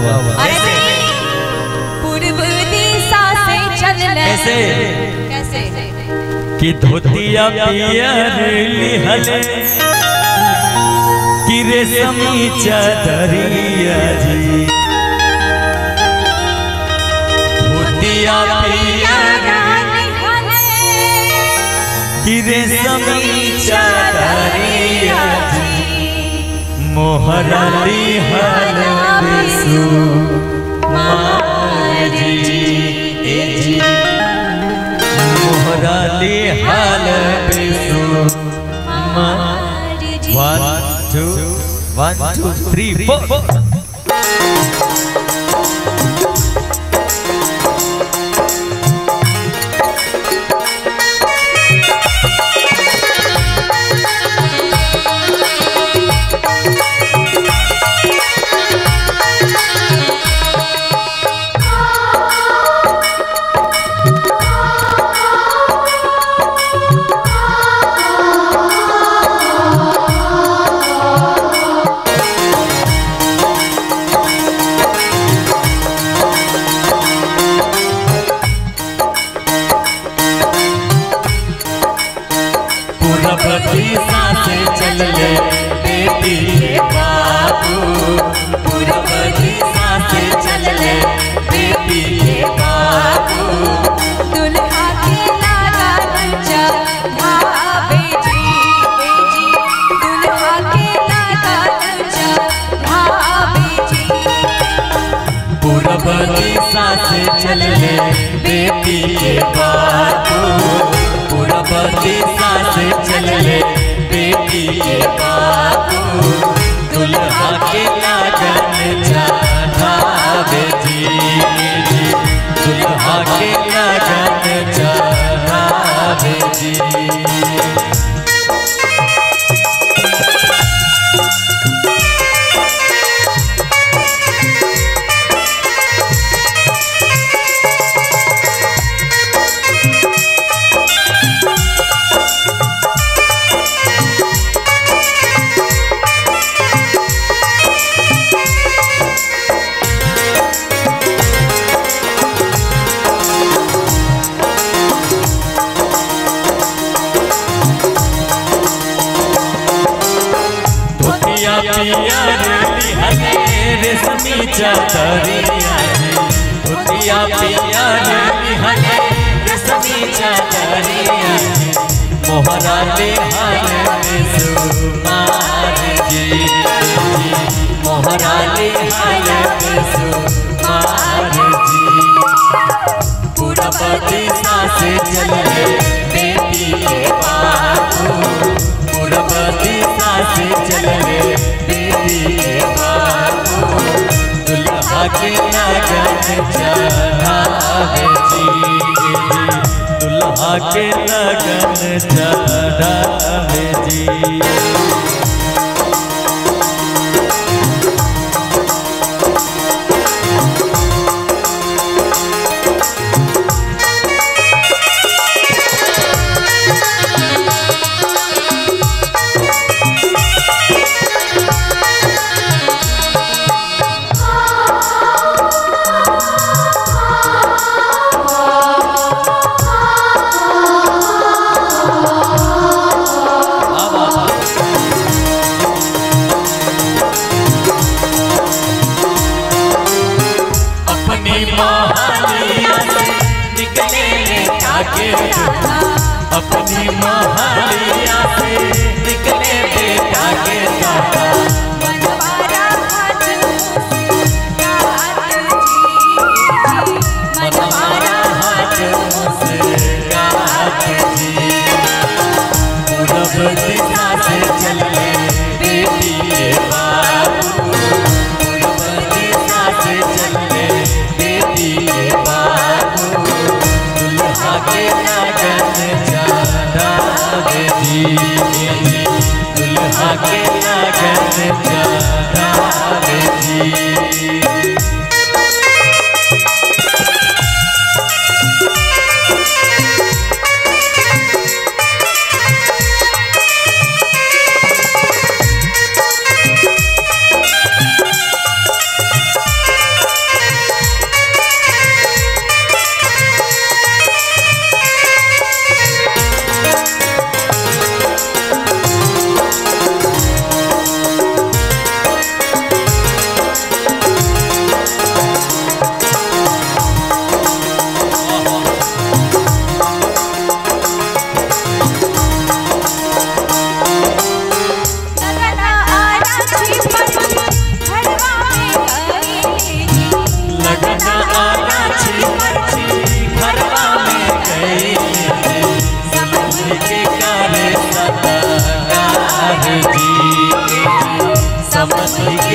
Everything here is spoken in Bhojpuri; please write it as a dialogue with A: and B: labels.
A: क्या बात है।
B: पूर्व दिशा से चलने
A: कैसे
B: कैसे
A: कि धोतिया पियर लिहले कि रेशमी चादरिया जी, धोतिया पियर कि रेशमी चादरिया जी, मोहरा लिहल बेसु माजी जी, मोहरा लिहल बेसु माजी। 1 2 3 4 दिशा से चल ले बेटी के बाबू, पूरब दिशा से चल ले बेटी के बाबू,
B: दुल्हा के लागा नचा भावे जी, दुल्हा के लागा नचा भावे जी।
A: पूरब दिशा से चल ले बेटी के बाबू, पूरब दिशा से चल ले बेटी के बाबू, दुल्हा के लगन चढ़ावे जी, दुल्हा के लगन चढ़ावे जी। पियर लिहले रेशमी चादरिया जी, धोतिया पियर लिहले रेशमी चादरिया जी, मोहरा लिहल बेसु माजी, मोहरा लिहल बेसु माजी। पूरब दिशा से चले बेटी के बाबू, पूरब दिशा से चले बेटी के बाबू, दुल्हा के लगन चढ़ावे जी, दुल्हा के लगन चढ़ावे जी। अपनी महालिया से निकले बेटा के दादा,
B: मनवारा हाथ
A: मनवारा हाथ मुस्कान जी। पूरब दिशा से चल ले बेटी के बाबू, पूरब दिशा से चल ले बेटी के बाबू, दुल्हा के लगन चढ़ावे जी, दुल्हा के लगन चढ़ावे जी। वही